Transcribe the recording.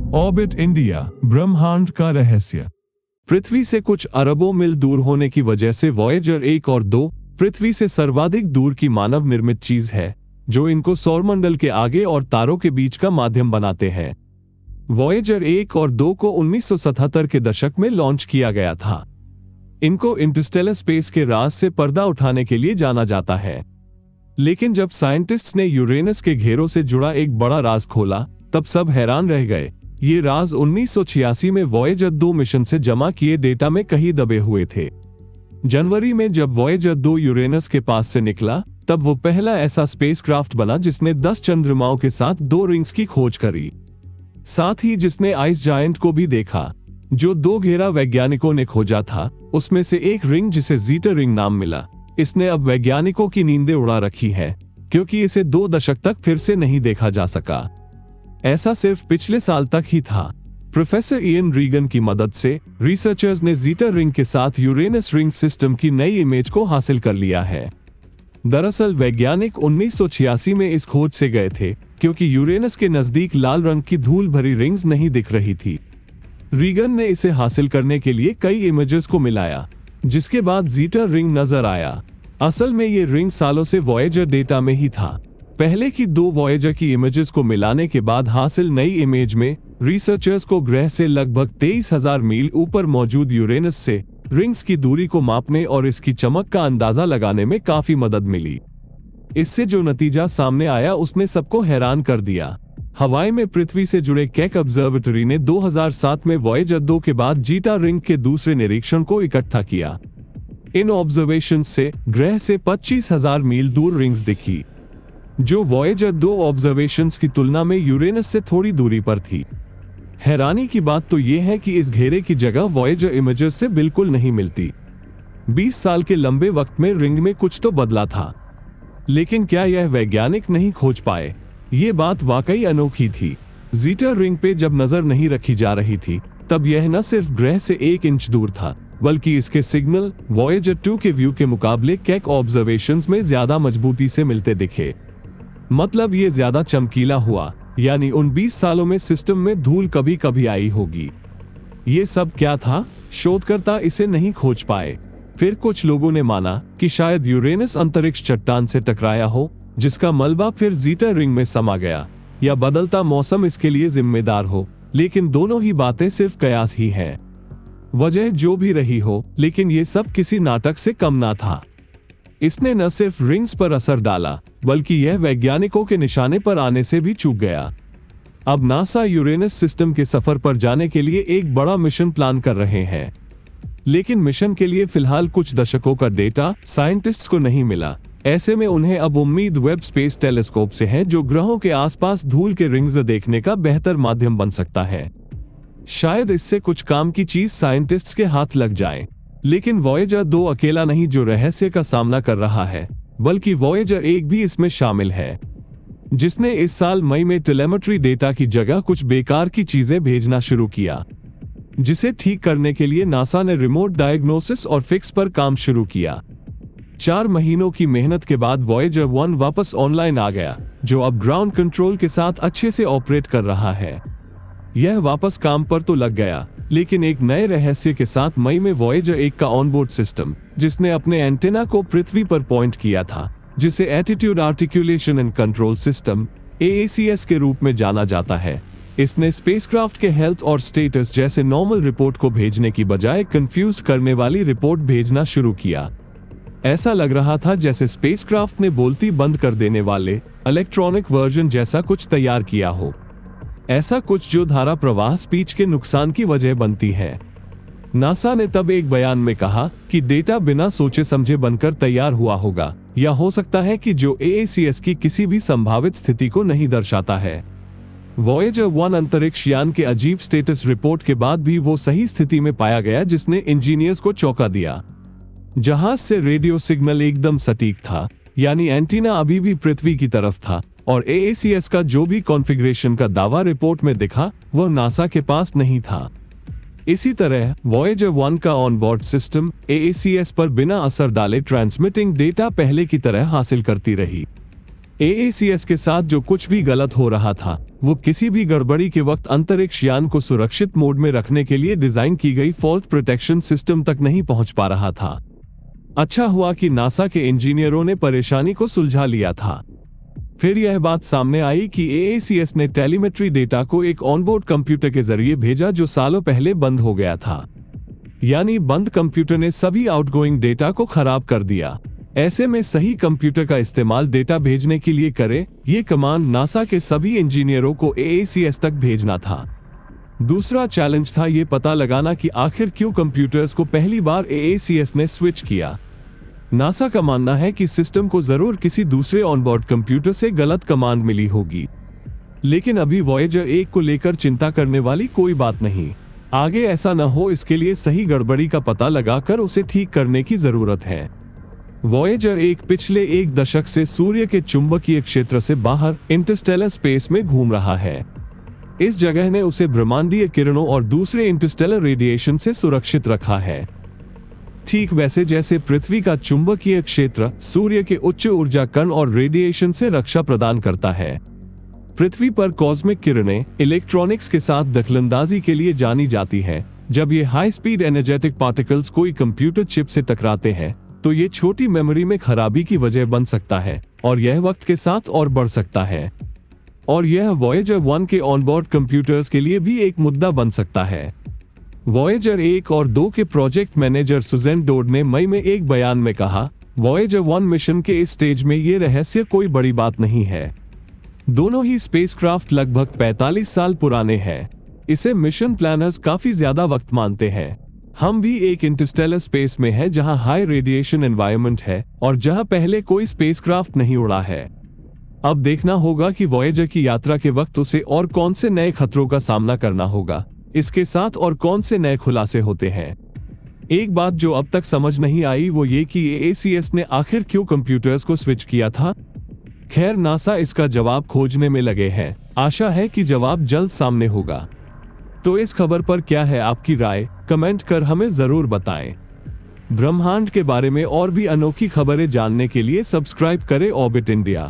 Orbit India, ब्रह्मांड का रहस्य। पृथ्वी से कुछ अरबों मील दूर होने की वजह से वॉयेजर 1 और 2 पृथ्वी से सर्वाधिक दूर की मानव निर्मित चीज है, जो इनको सौरमंडल के आगे और तारों के बीच का माध्यम बनाते हैं। वॉयेजर 1 और 2 को 1977 के दशक में लॉन्च किया गया था। इनको इंटरस्टेलर स्पेस के राज से पर्दा उठाने के लिए जाना जाता है। लेकिन जब साइंटिस्ट्स ने यूरेनस के घेरों से जुड़ा एक बड़ा राज खोला, तब सब हैरान रह गए। ये राज 1986 में वॉयेजर 2 मिशन से जमा किए डेटा में कहीं दबे हुए थे। जनवरी में जब वॉयेजर 2 यूरेनस के पास से निकला, तब वो पहला ऐसा स्पेसक्राफ्ट बना जिसने 10 चंद्रमाओं के साथ 2 रिंग्स की खोज करी। साथ ही जिसने आइस जायंट को भी देखा, जो 2 घेरा वैज्ञानिकों ने खोजा था। उसमें से एक रिंग, जिसे जीटर रिंग नाम मिला, इसने अब वैज्ञानिकों की नींदें उड़ा रखी है, क्योंकि इसे 2 दशक तक फिर से नहीं देखा जा सका। ऐसा सिर्फ पिछले साल तक ही था। प्रोफेसर इयन रीगन की मदद से रिसर्चर्स ने जीटर रिंग के साथ यूरेनस रिंग सिस्टम की नई इमेज को हासिल कर लिया है। दरअसल वैज्ञानिक 1986 में इस खोज से गए थे, क्योंकि यूरेनस के नजदीक लाल रंग की धूल भरी रिंग्स नहीं दिख रही थी। रीगन ने इसे हासिल करने के लिए कई इमेजेस को मिलाया, जिसके बाद जीटर रिंग नजर आया। असल में ये रिंग सालों से वॉयेजर डेटा में ही था। पहले की 2 वॉयेजर की इमेजेस को मिलाने के बाद हासिल नई इमेज में रिसर्चर्स को ग्रह से लगभग 23,000 मील ऊपर मौजूद यूरेनस से रिंग्स की दूरी को मापने और इसकी चमक का अंदाजा लगाने में काफी मदद मिली। इससे जो नतीजा सामने आया, उसने सबको हैरान कर दिया। हवाई में पृथ्वी से जुड़े केक ऑब्जर्वेटरी ने 2007 में वॉयेजर 2 के बाद जीटर रिंग के दूसरे निरीक्षण को इकट्ठा किया। इन ऑब्जर्वेशन से ग्रह से 25,000 मील दूर रिंग्स दिखी, जो वॉयेजर 2 ऑब्जर्वेशंस की तुलना में यूरेनस से थोड़ी दूरी पर थी। हैरानी की बात तो यह है कि इस घेरे की जगह वॉयेजर इमेजेस से बिल्कुल नहीं मिलती। 20 साल के लंबे वक्त में रिंग में कुछ तो बदला था, लेकिन क्या यह वैज्ञानिक नहीं खोज पाए? ये बात वाकई अनोखी थी। जीटर रिंग पे जब नजर नहीं रखी जा रही थी, तब यह न सिर्फ ग्रह से 1 इंच दूर था, बल्कि इसके सिग्नल वॉयेजर 2 के व्यू के मुकाबले केक ऑब्जर्वेशंस में ज्यादा मजबूती से मिलते दिखे। मतलब ये ज्यादा चमकीला हुआ, यानी उन 20 सालों में सिस्टम में धूल कभी कभी आई होगी। ये सब क्या था? शोधकर्ता इसे नहीं खोज पाए। फिर कुछ लोगों ने माना कि शायद यूरेनस अंतरिक्ष चट्टान से टकराया हो, जिसका मलबा फिर जीटर रिंग में समा गया, या बदलता मौसम इसके लिए जिम्मेदार हो। लेकिन दोनों ही बातें सिर्फ कयास ही हैं। वजह जो भी रही हो, लेकिन ये सब किसी नाटक से कम ना था। इसने न सिर्फ रिंग्स पर असर डाला, बल्कि यह वैज्ञानिकों के निशाने पर आने से भी चूक गया। अब नासा यूरेनस सिस्टम के सफर पर जाने के लिए एक बड़ा मिशन प्लान कर रहे हैं। लेकिन मिशन के लिए फिलहाल कुछ दशकों का डेटा साइंटिस्ट्स को नहीं मिला। ऐसे में उन्हें अब उम्मीद वेब स्पेस टेलीस्कोप से है, जो ग्रहों के आसपास धूल के रिंग्स देखने का बेहतर माध्यम बन सकता है। शायद इससे कुछ काम की चीज साइंटिस्ट्स के हाथ लग जाए। लेकिन वॉयेजर 2 अकेला नहीं जो रहस्य का सामना कर रहा है, बल्कि वॉयेजर 1 भी इसमें शामिल है, जिसने इस साल मई में टेलीमेट्री डेटा की जगह कुछ बेकार की चीजें भेजना शुरू किया, जिसे ठीक करने के लिए नासा ने रिमोट डायग्नोसिस और फिक्स पर काम शुरू किया। 4 महीनों की मेहनत के बाद वॉयेजर 1 वापस ऑनलाइन आ गया, जो अब ग्राउंड कंट्रोल के साथ अच्छे से ऑपरेट कर रहा है। यह वापस काम पर तो लग गया, लेकिन एक नए रहस्य के साथ। मई में वॉयेजर 1 का ऑनबोर्ड सिस्टम, जिसने अपने एंटेना को पृथ्वी पर पॉइंट किया था, जिसे attitude articulation and control system (AACS) के रूप में जाना जाता है, इसने स्पेसक्राफ्ट के हेल्थ और स्टेटस जैसे नॉर्मल रिपोर्ट को भेजने की बजाय कंफ्यूज करने वाली रिपोर्ट भेजना शुरू किया। ऐसा लग रहा था जैसे स्पेसक्राफ्ट ने बोलती बंद कर देने वाले इलेक्ट्रॉनिक वर्जन जैसा कुछ तैयार किया हो। ऐसा कुछ जो धारा प्रवाह स्पीच के नुकसान की वजह बनती है। नासा ने तब एक बयान में कहा कि डेटा बिना सोचे समझे बनकर तैयार हुआ होगा, या हो सकता है कि जो AACS की किसी भी संभावित स्थिति को नहीं दर्शाता है। वॉयेजर 1 अंतरिक्ष यान के अजीब स्टेटस रिपोर्ट के बाद भी वो सही स्थिति में पाया गया, जिसने इंजीनियर्स को चौंका दिया। जहाज से रेडियो सिग्नल एकदम सटीक था, यानी एंटीना अभी भी पृथ्वी की तरफ था, और AACS का जो भी कॉन्फ़िगरेशन का दावा रिपोर्ट में दिखा, वह नासा के पास नहीं था। इसी तरह वॉयेजर 1 का ऑनबोर्ड सिस्टम AACS पर बिना असर डाले ट्रांसमिटिंग डेटा पहले की तरह हासिल करती रही। AACS के साथ जो कुछ भी गलत हो रहा था वो किसी भी गड़बड़ी के वक्त अंतरिक्ष यान को सुरक्षित मोड में रखने के लिए डिजाइन की गई फॉल्ट प्रोटेक्शन सिस्टम तक नहीं पहुंच पा रहा था। अच्छा हुआ कि नासा के इंजीनियरों ने परेशानी को सुलझा लिया था। फिर यह बात सामने आई कि AACS ने टेलीमेट्री डेटा को एक ऑनबोर्ड कंप्यूटर के जरिए भेजा जो सालों पहले बंद हो गया था। यानी बंद कंप्यूटर ने सभी आउटगोइंग डेटा को खराब कर दिया। ऐसे में सही कंप्यूटर का इस्तेमाल डेटा भेजने के लिए करें, ये कमांड नासा के सभी इंजीनियरों को AACS तक भेजना था। दूसरा चैलेंज था ये पता लगाना कि आखिर क्यों कंप्यूटर्स को पहली बार AACS ने स्विच किया। नासा का मानना है कि सिस्टम को जरूर किसी दूसरे ऑनबोर्ड कंप्यूटर से गलत कमांड मिली होगी, लेकिन अभी वॉयेजर 1 को लेकर चिंता करने वाली कोई बात नहीं। आगे ऐसा न हो, इसके लिए सही गड़बड़ी का पता लगाकर उसे ठीक करने की जरूरत है। वॉयेजर 1 पिछले 1 दशक से सूर्य के चुंबकीय क्षेत्र से बाहर इंटरस्टेलर स्पेस में घूम रहा है। इस जगह ने उसे ब्रह्मांडीय किरणों और दूसरे इंटरस्टेलर रेडिएशन से सुरक्षित रखा है। ठीक वैसे जैसे पृथ्वी का चुंबकीय क्षेत्र सूर्य के उच्च ऊर्जा कण और रेडिएशन से रक्षा प्रदान करता है। पृथ्वी पर कॉस्मिक किरणें इलेक्ट्रॉनिक्स के साथ दखलंदाजी के लिए जानी जाती हैं। जब ये हाई स्पीड एनर्जेटिक पार्टिकल्स कोई कंप्यूटर चिप से टकराते हैं तो ये छोटी मेमोरी में खराबी की वजह बन सकता है और यह वक्त के साथ और बढ़ सकता है। और यह वॉयेजर 1 के ऑनबोर्ड कंप्यूटर्स के लिए भी एक मुद्दा बन सकता है। वॉयेजर 1 और 2 के प्रोजेक्ट मैनेजर सुजैन डोड ने मई में एक बयान में कहा, वॉयेजर 1 मिशन के इस स्टेज में ये रहस्य कोई बड़ी बात नहीं है। दोनों ही स्पेसक्राफ्ट लगभग 45 साल पुराने हैं। इसे मिशन प्लानर्स काफी ज्यादा वक्त मानते हैं। हम भी एक इंटरस्टेलर स्पेस में हैं जहां हाई रेडिएशन एनवायरनमेंट है और जहां पहले कोई स्पेसक्राफ्ट नहीं उड़ा है। अब देखना होगा कि वॉयेजर की यात्रा के वक्त उसे और कौन से नए खतरों का सामना करना होगा, इसके साथ और कौन से नए खुलासे होते हैं। एक बात जो अब तक समझ नहीं आई वो ये कि AACS ने आखिर क्यों कंप्यूटर्स को स्विच किया था। खैर, नासा इसका जवाब खोजने में लगे हैं। आशा है कि जवाब जल्द सामने होगा। तो इस खबर पर क्या है आपकी राय, कमेंट कर हमें जरूर बताएं। ब्रह्मांड के बारे में और भी अनोखी खबरें जानने के लिए सब्सक्राइब करें ऑर्बिट इंडिया।